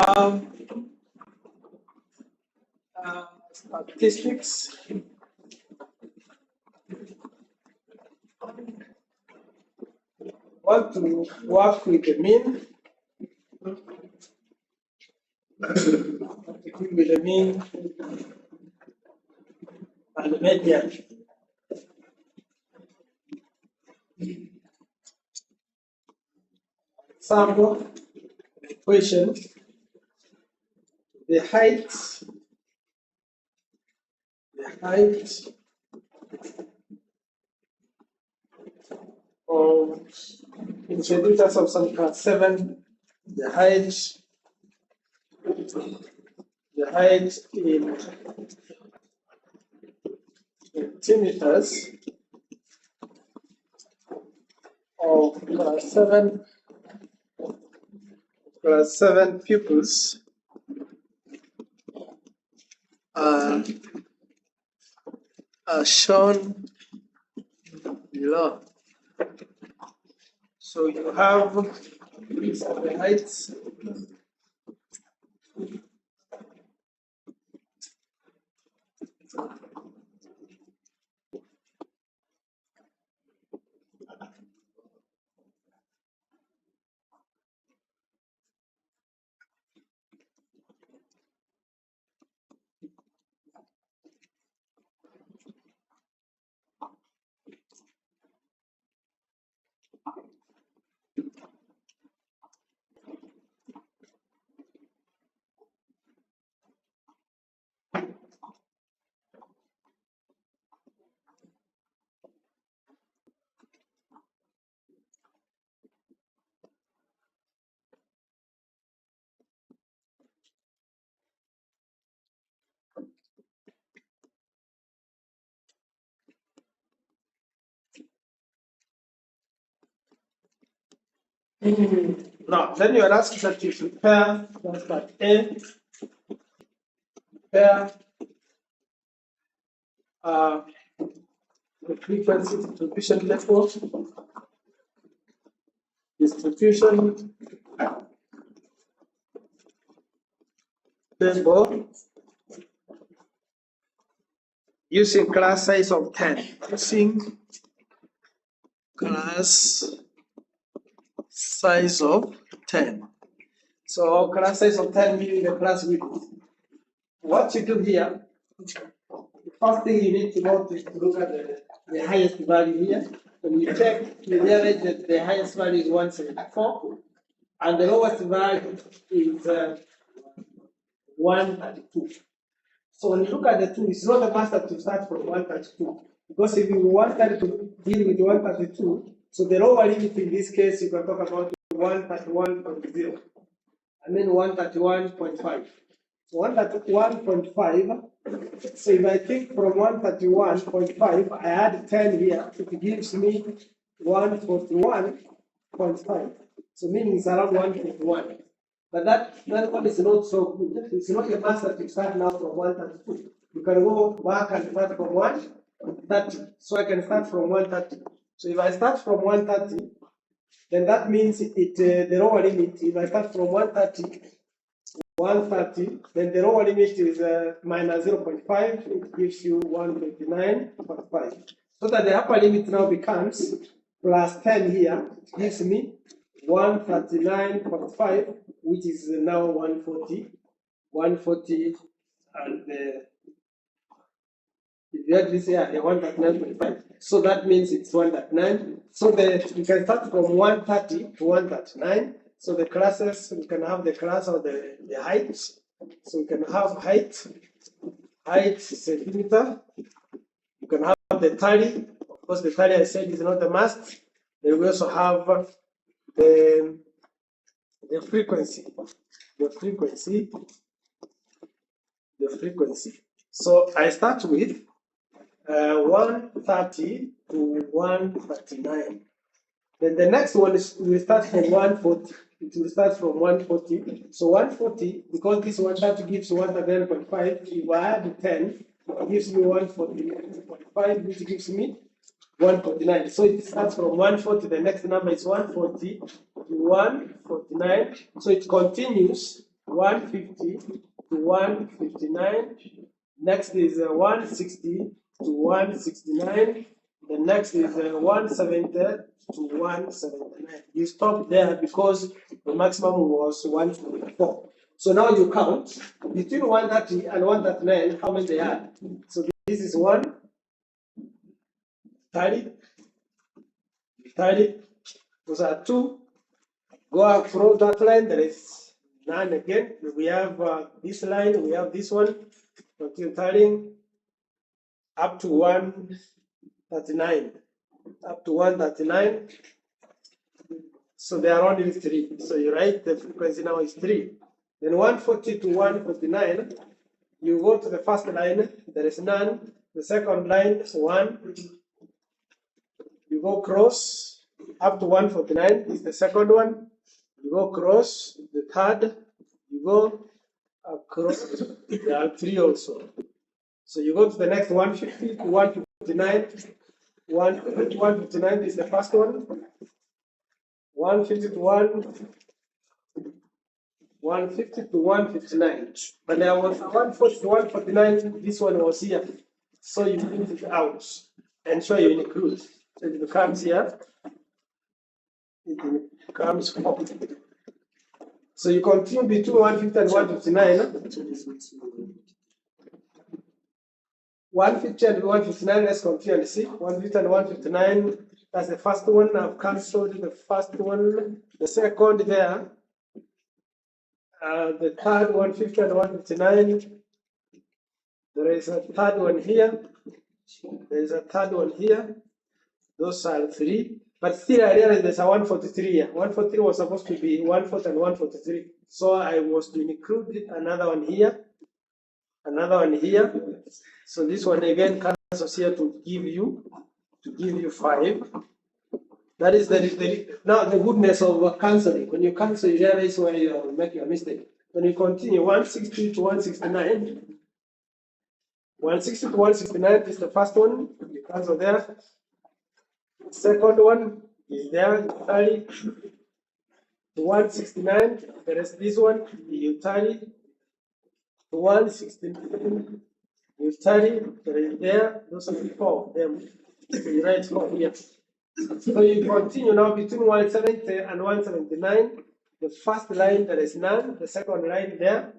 have statistics. Want to work with the mean. With the mean and the median. Example equation: the height of integrators of some class 7, the height in centimeters of class 7 pupils are shown below. So you have these are the heights. Now, then you are asked that you prepare that A, prepare the frequency distribution network, distribution table using class size of 10. Using class size of 10. So class size of 10 meaning the class width. What you do here, the first thing you need to know is to look at the highest value here. When you check, you realize that the highest value is 174 and the lowest value is 132. So when you look at the two, it's not a must to start from 132. Because if you wanted to deal with 132, so the lower limit in this case, you can talk about 131.0. I mean 131.5. So 131.5. So if I think from 131.5, I add 10 here, it gives me 141.5. So meaning it's around 141. But that one is not so good. It's not a must that you start now from 132. You can go back and start from 130. So I can start from 130. So if I start from 130, then that means the lower limit, if I start from 130, then the lower limit is minus 0.5, it gives you 129.5. So that the upper limit now becomes plus 10 here, it gives me 139.5, which is now 140, and if you had this here, 139.5. So that means it's 139. So you can start from 130 to 139. So the classes, we can have the class of the heights. So we can have height centimeter. You can have the tally. Of course, the tally I said is not a must. Then we also have the frequency. The frequency. So I start with 130 to 139. Then the next one is we start from 140. It will start from 140. So 140, because this 130 gives 139.5, if I add 10, it gives me 149.5, which gives me 149. So it starts from 140, the next number is 140 to 149. So it continues 150 to 159. Next is 160 to 169. The next is 170 to 179. You stop there because the maximum was 124. So now you count between 130 and 139 how many they are. So this is 130, 30. Those are 2. Go across that line, there is 9 again. We have this line, we have this one, continue turning up to 139. Up to 139. So they are only 3. So you write the frequency now is 3. Then 140 to 149, you go to the first line, there is none. The second line is 1. You go cross up to 149 is the second one. You go cross the third. You go across. There are 3 also. So you go to the next 150 to 159. 159 is the first one. 150 to 150 to 159. But there was 140 to 149. This one was here. So you print it out and show you include. So it becomes here. It becomes 4. So you continue between 150 and 159. 150 and 159, let's continue and see. 150 and 159, that's the first one. I've cancelled the first one. The second there. The third 150 and 159. There is a third one here. There is a third one here. Those are 3. But still I realized there's a 143 here. 143 was supposed to be 140 and 143. So I was to include another one here. Another one here. So this one again cancels here to give you 5. That is now the goodness of cancelling. When you cancel, you realize where you make your mistake. When you continue 160 to 169. 160 to 169 is the first one. You cancel there. Second one is there. 30 to 169. There is this one. You 30 to 169. You 30. There is there. Those are 4 of them. So you write 4 here. So you continue now between 170 and 179. The first line there is none. The second line there.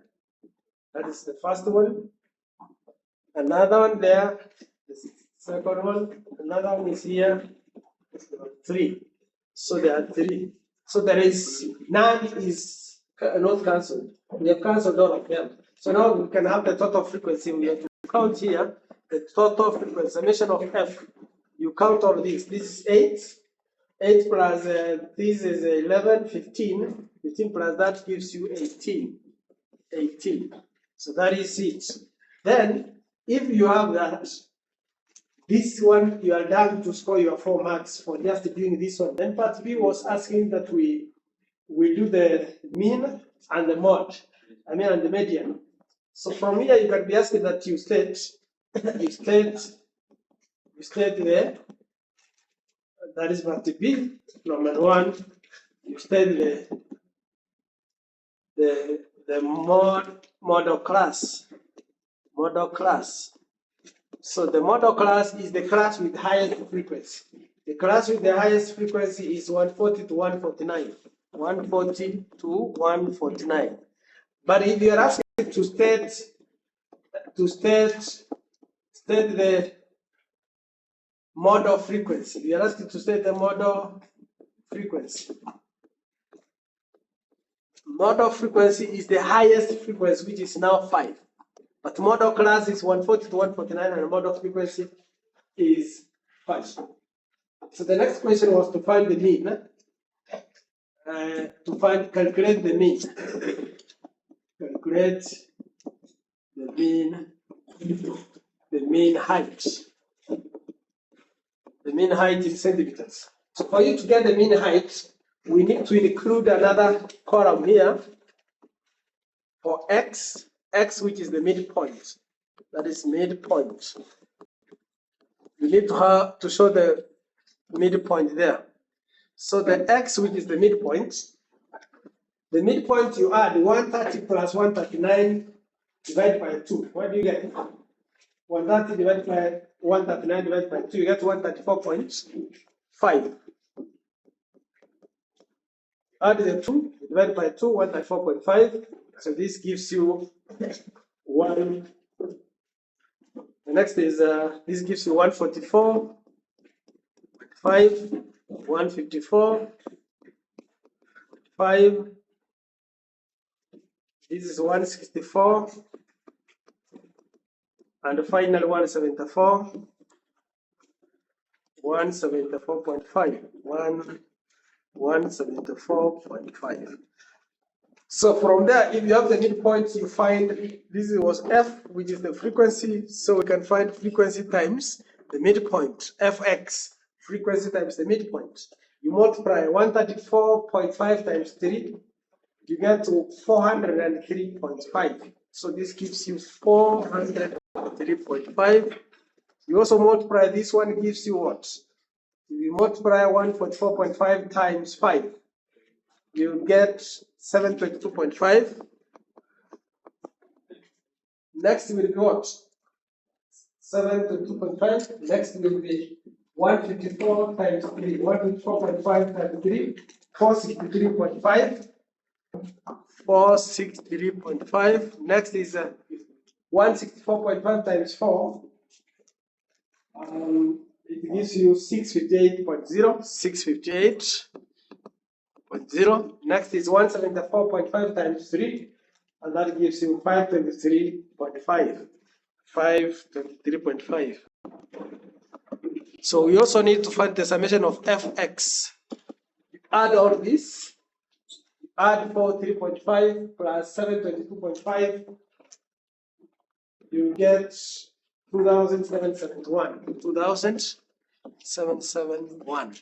That is the first one. Another one there. The second one. Another one is here. 3. So there are 3. So there is none is not cancelled. We have cancelled all of them. So now we can have the total frequency. We have to count here the total frequency, summation of F. You count all these. This is 8. 8 plus this is 11, 15. 15 plus that gives you 18. 18. So that is it. Then, if you have that, this one you are done to score your 4 marks for just doing this one. Then part B was asking that we do the mean and the mode. And the median. So from here you can be asking that you state there. That is part B. Number 1. You state the model class. Model class. So the model class is the class with highest frequency. The class with the highest frequency is 140 to 149. 140 to 149. But if you are asked to state the model frequency, you are asked to state the model frequency. Model frequency is the highest frequency, which is now 5. But model class is 140 to 149, and model frequency is 5. So the next question was to find the mean. Calculate the mean. Calculate the mean height. The mean height in centimeters. So for you to get the mean height, we need to include another column here for x, which is the midpoint. That is midpoint. You need to show the midpoint there. So the x, which is the midpoint, The midpoint you add 130 plus 139 divided by 2. What do you get? 130 divided by 139 divided by 2, you get 134.5. Add the 2 divided by 2, 134.5. So this gives you 1. The next is this gives you 144, 5, 154, 5. This is 164, and the final 174, 174.5, 174.5. So from there, if you have the midpoint, you find this was f, which is the frequency. So we can find frequency times the midpoint, fx, frequency times the midpoint. You multiply 134.5 times 3, you get to 403.5. So this gives you 403.5. You also multiply this one, gives you what? If you multiply 144.5 times 5, you get 722.5. Next will be what? 722.5. Next will be 154 times 3. 154.5 times 3, 463.5. 463.5. Next is 164.5 times 4. It gives you 658.0. 658.0. Next is 174.5 times 3, and that gives you 523.5. 523.5. So we also need to find the summation of fx. Add all this. Add 43.5 plus 722.5. You get 2,771. 2,771.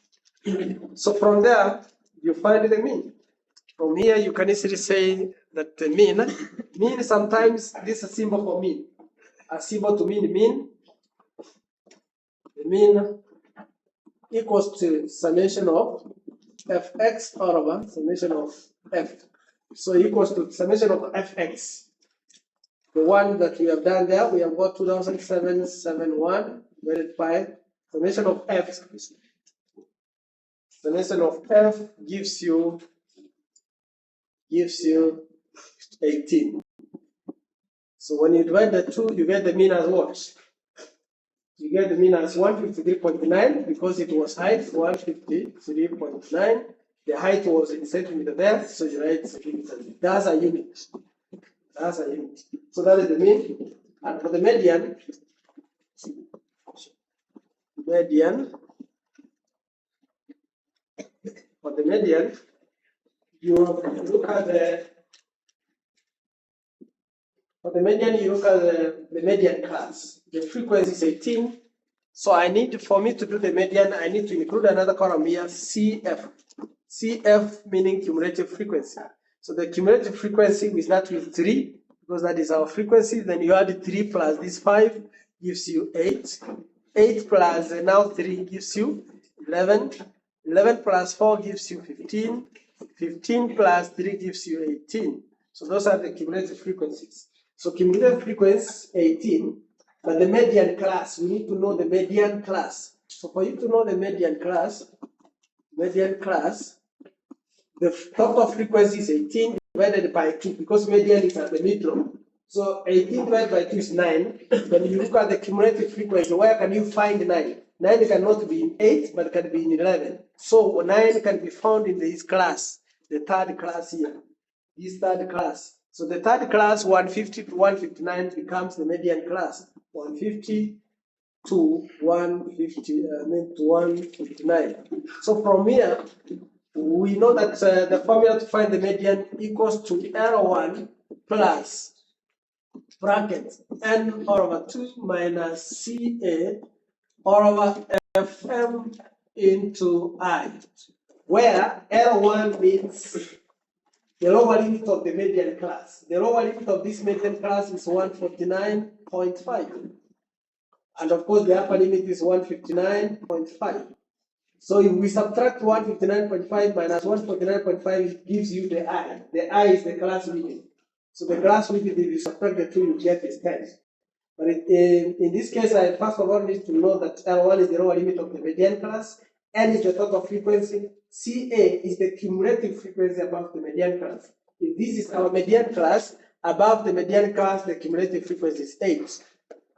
So from there, you find the mean. From here, you can easily say that the mean sometimes this is a symbol for mean. A symbol to mean. The mean equals to summation of fx over summation of f. So equals to summation of fx. The one that we have done there, we have got 2,771 divided by summation of f. Summation of f gives you 18. So when you divide the two, you get the mean as what? You get the mean as 153.9 because it was height 153.9. The height was in centimeter there, so you write centimeter. That's a unit. That's a unit. So that is the mean. And for the median, you look at the median class. The frequency is 18. So for me to do the median, I need to include another column here, CF. CF meaning cumulative frequency. So the cumulative frequency we start with 3 because that is our frequency. Then you add 3 plus this 5 gives you 8. 8 plus now 3 gives you 11. 11 plus 4 gives you 15. 15 plus 3 gives you 18. So those are the cumulative frequencies. So cumulative frequency 18, but the median class, we need to know the median class. So for you to know the median class, the total frequency is 18 divided by 2 because median is at the middle. So 18 divided by 2 is 9. When you look at the cumulative frequency, where can you find 9? 9 cannot be in 8, but can be in 11. So 9 can be found in this class, the third class here, this third class. So the third class, 150 to 159, becomes the median class, 150 to 159. So from here, we know that the formula to find the median equals to L1 plus bracket n over 2 minus CA over FM into I, where L1 means the lower limit of the median class. The lower limit of this median class is 149.5. And of course, the upper limit is 159.5. So if we subtract 159.5 minus 149.5, it gives you the I. The I is the class limit. So the class limit, if you subtract the two, you get is 10. But in this case, I first of all need to know that L1 is the lower limit of the median class, N is the total frequency, CA is the cumulative frequency above the median class. If this is our median class, above the median class, the cumulative frequency is 8.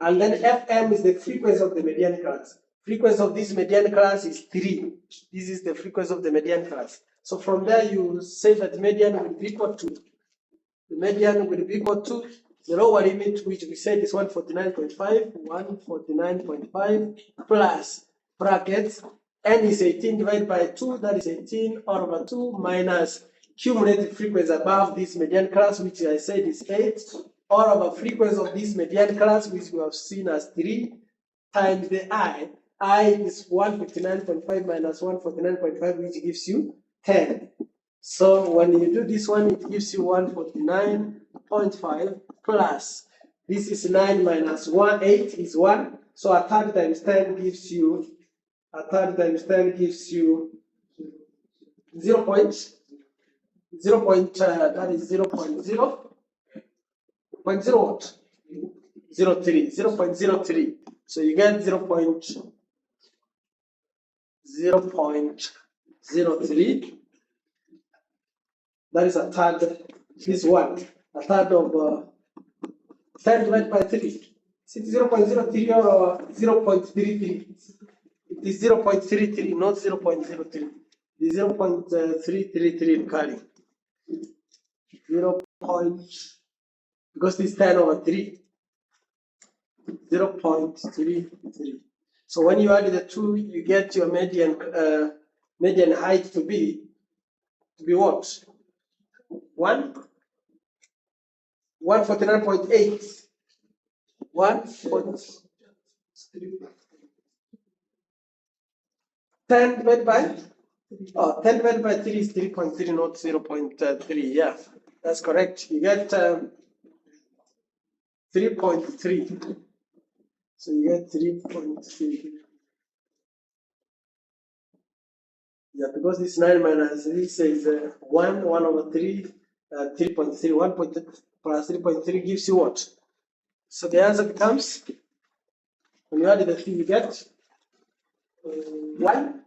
And then FM is the frequency of the median class. Frequency of this median class is 3. This is the frequency of the median class. So from there, you say that median will be equal to, the median will be equal to the lower limit, which we said is 149.5 plus brackets, N is 18 divided by 2, that is 18 all over 2 minus cumulative frequency above this median class, which I said is 8, all over frequency of this median class, which we have seen as 3, times the I. I is 159.5 minus 149.5, which gives you 10. So when you do this one, it gives you 149.5 plus, this is 9 minus 1, 8 is 1. So a third times 10 gives you, 0 point, that is 0.03. So you get 0.03. That is a third, this one, a third of 10 divided by 3. Is it 0.03 or 0.33? It is 0.33, not 0.03. The 0.333 carry. 0. Because this 10 over 3. 0.33. So when you add the two, you get your median height to be what? 149.8. 10 divided by 10 divided by 3 is 3.3, not 0.3. Yeah, that's correct. You get 3.3. So you get 3.3. Yeah, because this 9 minus this is 1 over 3, 3.3. 1 plus 3.3 gives you what? So the answer becomes, when you add the 3, you get 1.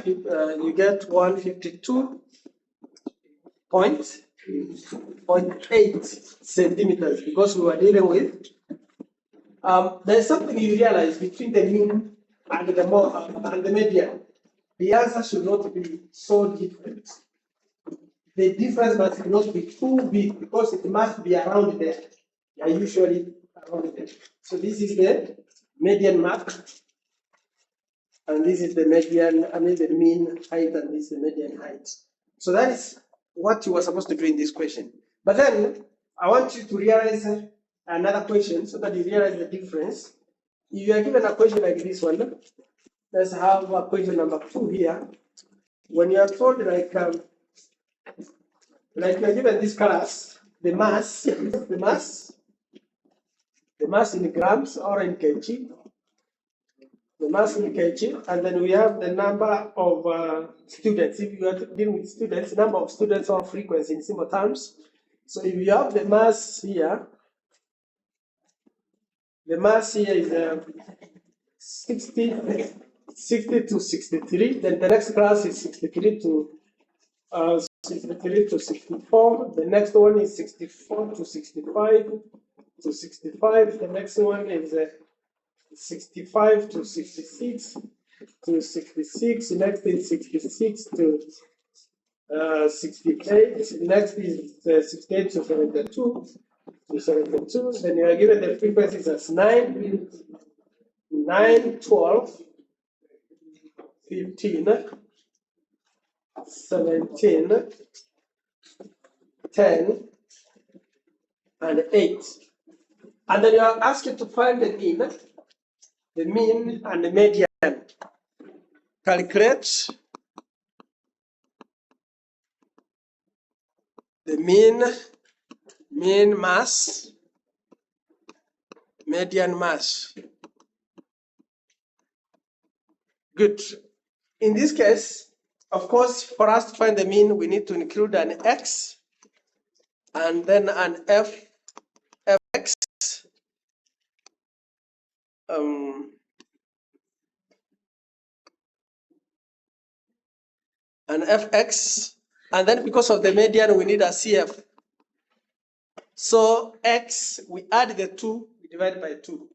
You get 152.8 centimeters, because we were dealing with. There's something you realize between the mean and the median. The answer should not be so different. The difference must not be too big, because it must be around there. They are usually around there. So this is the median mark, and this is the median, the mean height, and this is the median height. So that is what you were supposed to do in this question. But then I want you to realize another question, so that you realize the difference. If you are given a question like this one, let's have a question number 2 here. When you are told like you are given this class, the mass in grams or in kg, the mass in kg, and then we have the number of students. If you are dealing with students, number of students or frequency in simple terms. So if you have the mass here is 60 to 63. Then the next class is 63 to 64. The next one is 64 to 65 to 65. The next one is 65 to 66 to 66. Next is 66 to 68. Next is 68 to 72 to 72. Then you are given the frequencies as 9, 12, 15, 17, 10, and 8. And then you are asked to find the mean and the median. Calculate the mean mass, median mass. Good. In this case, of course, for us to find the mean, we need to include an x and then an fx, an fx, and then because of the median, we need a cf. So x, we add the 2, we divide by 2.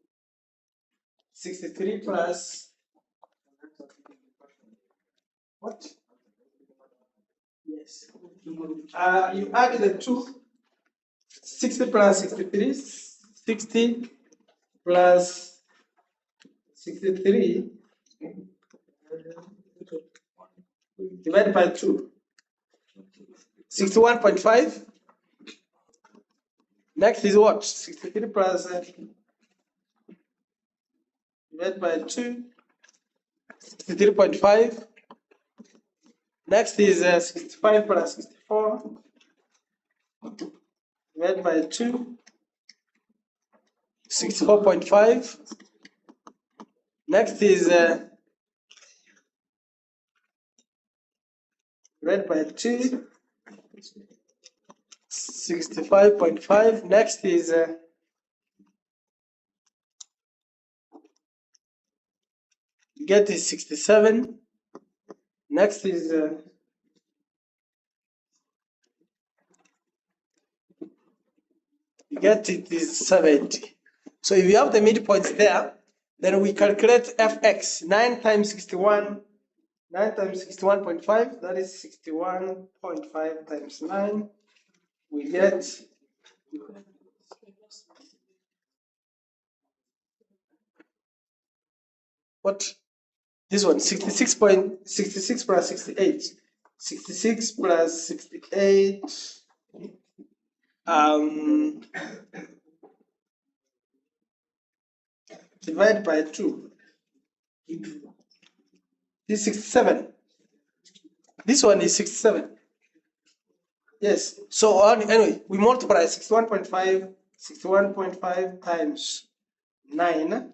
63 plus what? Yes. You add the 2, 60 plus 63, 60 plus 63 divided by 2. 61.5. Next is what? 63 plus divided by 2. 63.5. Next is 65 plus 64 divided by 2. 64.5. Next is divided by 2. 65.5. Next is get is 67. Next is get it is 70. So if you have the midpoints there, then we calculate fx. 9 times 61, 9 times 61.5, that is 61.5 times 9. We get what? This one, 66 plus 68. 66 plus 68. Divide by 2. This is 67. This one is 67. Yes. So anyway, we multiply 61.5 times 9.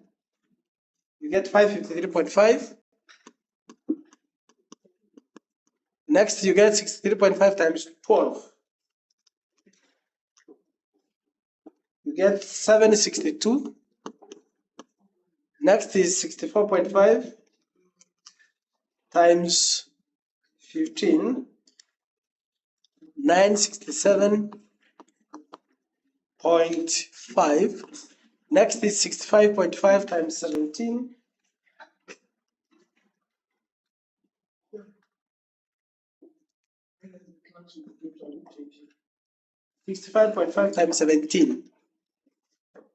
You get 553.5. Next, you get 63.5 times 12. You get 762. Next is 64.5 times 15. 967.5. Next is 65.5 times 17. 65.5 times 17.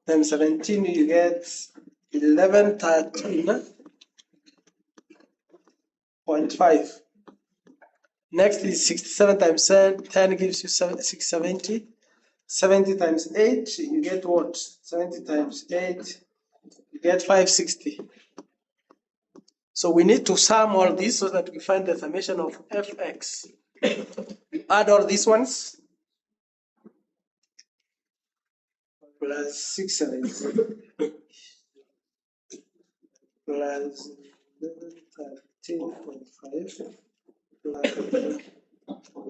Times 17, you get 1113.5. Next is 67 times 10 gives you 670. 70 times 8, you get what? 70 times 8, you get 560. So we need to sum all this so that we find the summation of fx. Add all these ones. Plus 670 plus 13.5 plus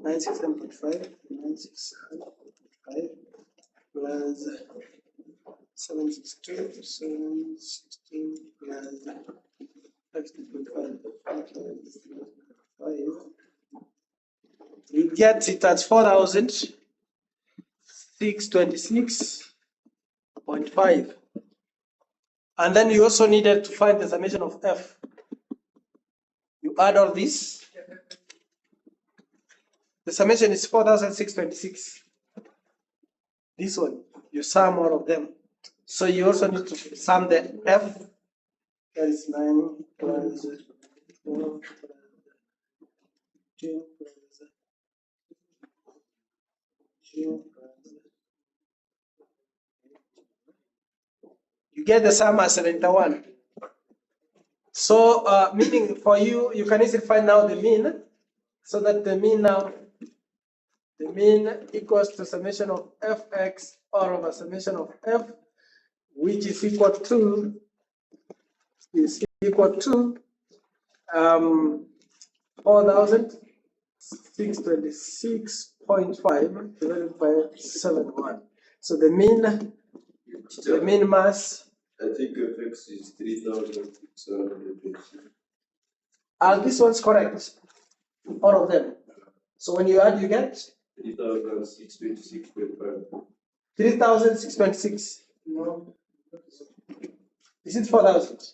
967.5 967.5 plus 762 716 plus 5.5. We get it at 4,626.5. And then you also needed to find the summation of f. You add all this. The summation is 4,626. This one, you sum all of them. So you also need to sum the f. That is 9 plus 4 plus 2 plus 2 plus. You get the sum as 71. So meaning for you, you can easily find now the mean, so that the mean now, the mean equals to summation of fx or over summation of f, which is equal to 4,626.5 divided by 71. So the mean mass. I think fx is 3,700. Are these ones correct? All of them. So when you add, you get 3,626.5. 3,626. No. Is it 4,000?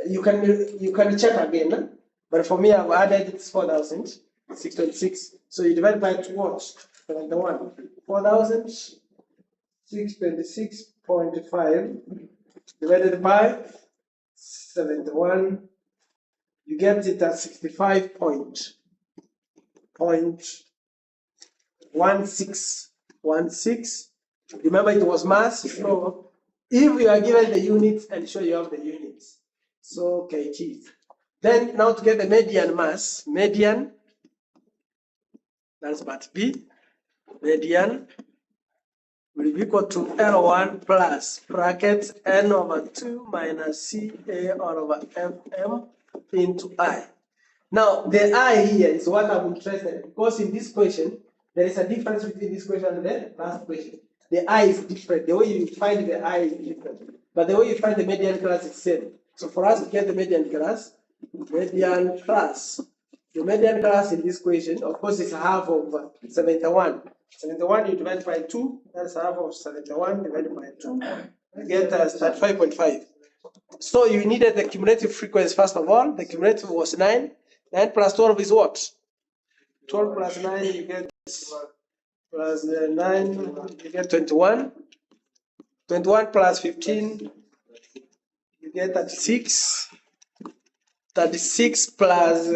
You can check again, but for me I've added it's 4,626. So you divide by 2 what? 71. 4,626.5 divided by 71. You get it at 65.16. Remember it was mass. So if you are given the units, and sure you have the units. So kg. Then now to get the median mass, median, that's part B, median will be equal to L1 plus bracket N over 2 minus CA all over FM into I. Now the I here is what I'm interested in, because in this question, there is a difference between this question and the last question. The I is different. The way you find the I is different. But the way you find the median class is the same. So for us to get the median class, the median class in this question, of course, is half of 71. 71 you divide by 2, that's half of 71 divided by 2. You get 35.5. So you needed the cumulative frequency first of all. The cumulative was 9. 9 plus 12 is what? 12 plus 9, you get plus 9, you get 21. 21 plus 15, you get 36. 36 plus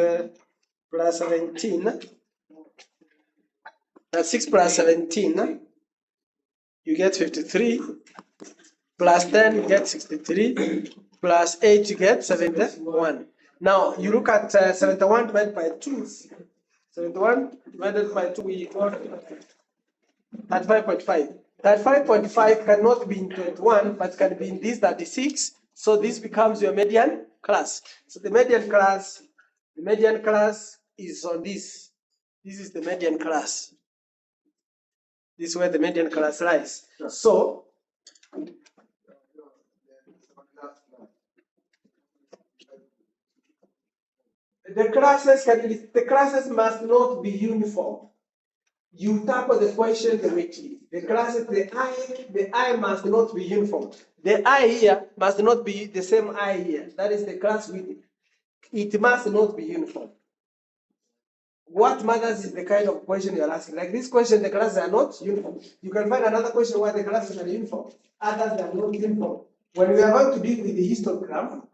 17. 36 plus 17, you get 53. Plus 10, you get 63. Plus 8, you get 71. Now you look at 71 divided by 2. 71 divided by 2, we got 35.5. 35.5 cannot be in 21, but can be in this 36. So this becomes your median class. So the median class is on this. This is the median class. This is where the median class lies. So the classes must not be uniform. You tackle the question directly. The I must not be uniform. The I here must not be the same I here. That is the class width. It must not be uniform. What matters is the kind of question you are asking. Like this question, the classes are not uniform. You can find another question where the classes are uniform. Others are not uniform. When we are going to deal with the histogram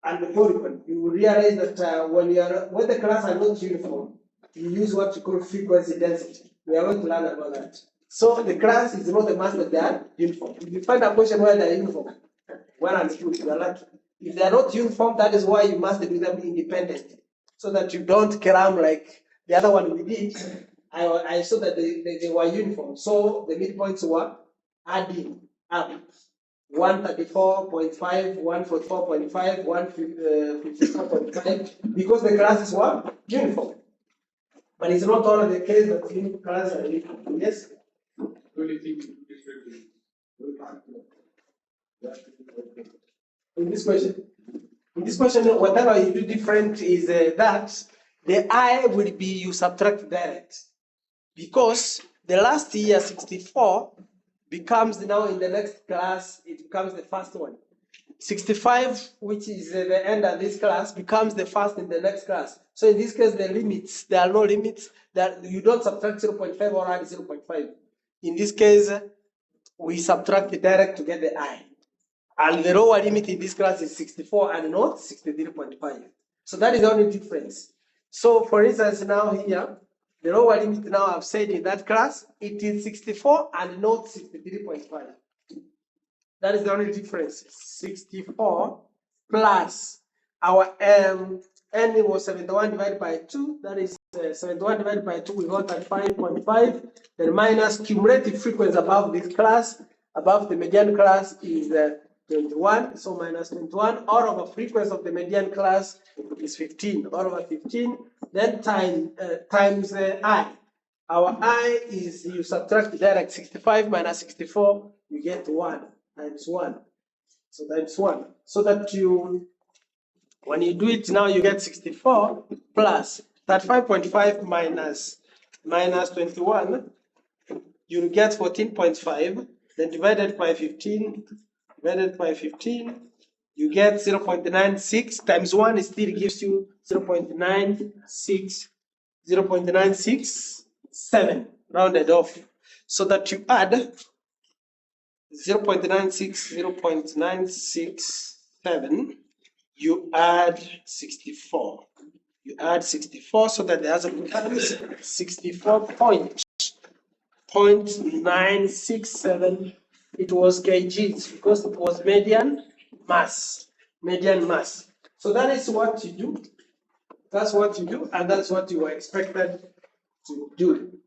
and the polygon, you will realize that when the classes are not uniform, you use what you call frequency density. We are going to learn about that. So the class is not a must that they are uniform. If you find a question where they are uniform, well and good, you are lucky. If they are not uniform, that is why you must do them independently, so that you don't cram like the other one we did. I saw that they were uniform. So the midpoints were adding up. 134.5, 144.5, 154.5, because the classes were uniform. But it's not only the case that classes are uniform. Yes? In this question, whatever you do different is that the I will be you subtract direct, because the last year 64 becomes now in the next class, it becomes the first one. 65, which is the end of this class, becomes the first in the next class. So in this case, there are no limits. That you don't subtract 0.5 or add 0.5. In this case, we subtract the direct to get the I. And the lower limit in this class is 64 and not 63.5. So that is the only difference. So for instance, now here, the lower limit now I've said in that class, it is 64 and not 63.5. That is the only difference. 64 plus our n was 71 divided by 2. That is 71 divided by 2, we got at 5.5. Then minus cumulative frequency above this class, above the median class is 21, so minus 21, all over frequency of the median class is 15, all over 15, then times I. Our I is, you subtract there like 65 minus 64, you get 1 times 1. So times 1. So that you, when you do it now, you get 64 plus 35.5 minus 21, you'll get 14.5, then divided by 15, you get 0.96 times 1 still gives you 0.967, rounded off. So that you add 0.967, you add 64. You add 64 so that the answer becomes 64.967. It was kgs because it was median mass. So that is what you do. That's what you do, and that's what you were expected to do.